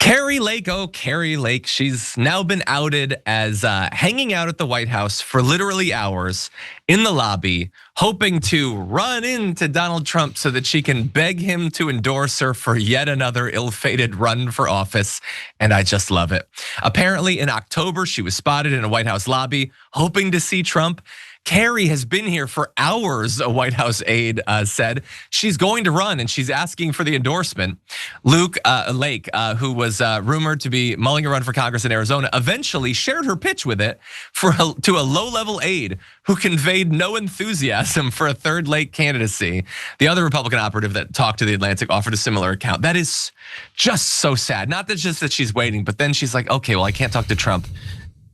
Kari Lake, Kari Lake, she's now been outed as hanging out at the White House for literally hours in the lobby, hoping to run into Donald Trump so that she can beg him to endorse her for yet another ill-fated run for office, and I just love it. Apparently in October, she was spotted in a White House lobby, hoping to see Trump. Kari has been here for hours, a White House aide said. She's going to run and she's asking for the endorsement. Luke Lake, who was rumored to be mulling a run for Congress in Arizona, eventually shared her pitch with it to a low-level aide who conveyed no enthusiasm for a third Lake candidacy. The other Republican operative that talked to The Atlantic offered a similar account. That is just so sad. Not that just that she's waiting, but then she's like, okay, well, I can't talk to Trump.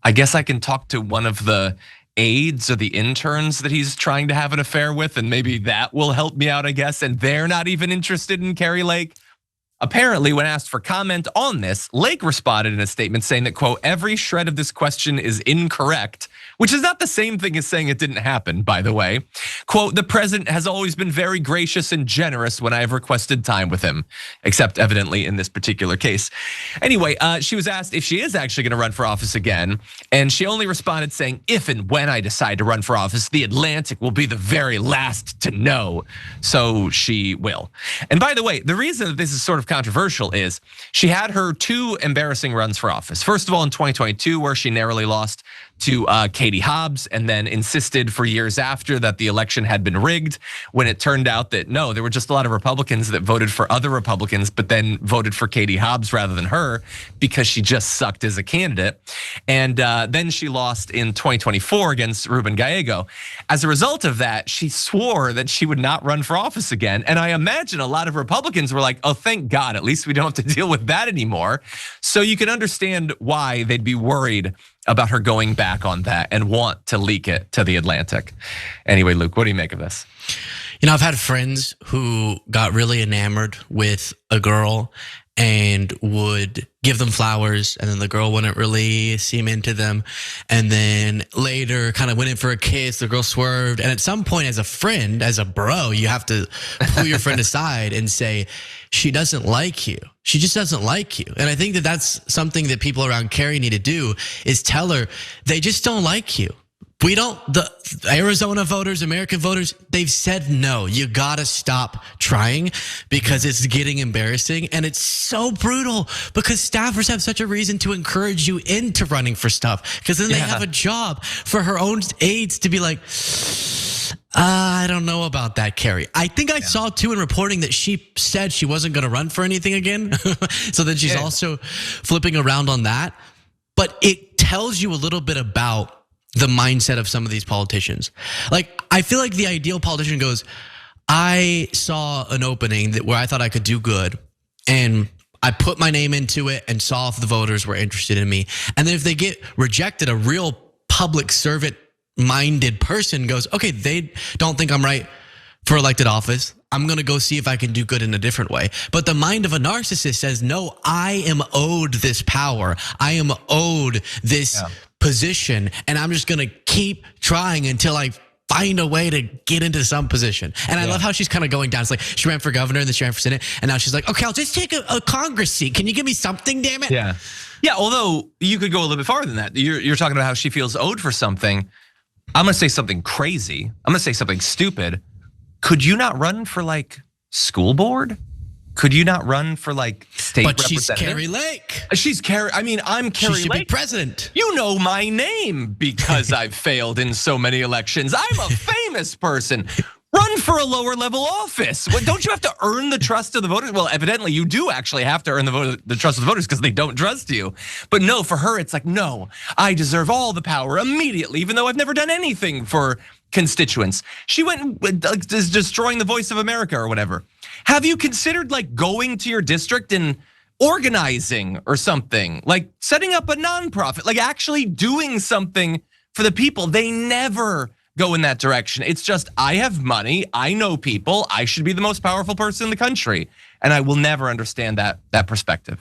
I guess I can talk to one of the aides or the interns that he's trying to have an affair with, and maybe that will help me out, I guess. And they're not even interested in Kari Lake. Apparently, when asked for comment on this, Lake responded in a statement saying that, quote, every shred of this question is incorrect, which is not the same thing as saying it didn't happen, by the way. Quote, the president has always been very gracious and generous when I have requested time with him, except evidently in this particular case. Anyway, she was asked if she is actually gonna run for office again, and she only responded saying, if and when I decide to run for office, The Atlantic will be the very last to know, so she will. And by the way, the reason that this is sort of controversial is she had her two embarrassing runs for office. First of all, in 2022, where she narrowly lost to Katie Hobbs, and then insisted for years after that the election had been rigged, when it turned out that no, there were just a lot of Republicans that voted for other Republicans, but then voted for Katie Hobbs rather than her because she just sucked as a candidate. And then she lost in 2024 against Ruben Gallego. As a result of that, she swore that she would not run for office again. And I imagine a lot of Republicans were like, oh, thank God, at least we don't have to deal with that anymore. So you can understand why they'd be worried about her going back on that and want to leak it to The Atlantic. Anyway, Luke, what do you make of this? You know, I've had friends who got really enamored with a girl and would give them flowers, and then the girl wouldn't really seem into them. And then later kind of went in for a kiss, the girl swerved. And at some point as a friend, as a bro, you have to pull your friend aside and say, she doesn't like you. She just doesn't like you. And I think that that's something that people around Kari need to do, is tell her they just don't like you. We don't, the Arizona voters, American voters, they've said no. You gotta stop trying because it's getting embarrassing. And it's so brutal because staffers have such a reason to encourage you into running for stuff, because then they have a job. For her own aides to be like, I don't know about that, Kari. I think I saw too in reporting that she said she wasn't gonna run for anything again. So then she's also flipping around on that. But it tells you a little bit about the mindset of some of these politicians. Like, I feel like the ideal politician goes, I saw an opening where I thought I could do good, and I put my name into it and saw if the voters were interested in me. And then if they get rejected, a real public servant minded person goes, okay, they don't think I'm right for elected office. I'm gonna go see if I can do good in a different way. But the mind of a narcissist says, no, I am owed this power. I am owed this position, and I'm just gonna keep trying until I find a way to get into some position. And I love how she's kind of going down. It's like she ran for governor and then she ran for Senate, and now she's like, okay, I'll just take a Congress seat. Can you give me something, damn it? Yeah, although you could go a little bit farther than that. You're talking about how she feels owed for something. I'm gonna say something crazy. I'm gonna say something stupid. Could you not run for like school board? Could you not run for like state representative? But she's Kari Lake. She's Kari, I mean, I'm Kari Lake. She should be president. You know my name because I've failed in so many elections. I'm a famous person. Run for a lower level office. Don't you have to earn the trust of the voters? Well, evidently you do actually have to earn the trust of the voters because they don't trust you. But no, for her, it's like, no, I deserve all the power immediately, even though I've never done anything for constituents. She went and is destroying the voice of America or whatever. Have you considered like going to your district and organizing or something, like setting up a nonprofit, like actually doing something for the people? They never go in that direction. It's just, I have money, I know people, I should be the most powerful person in the country. And I will never understand that perspective.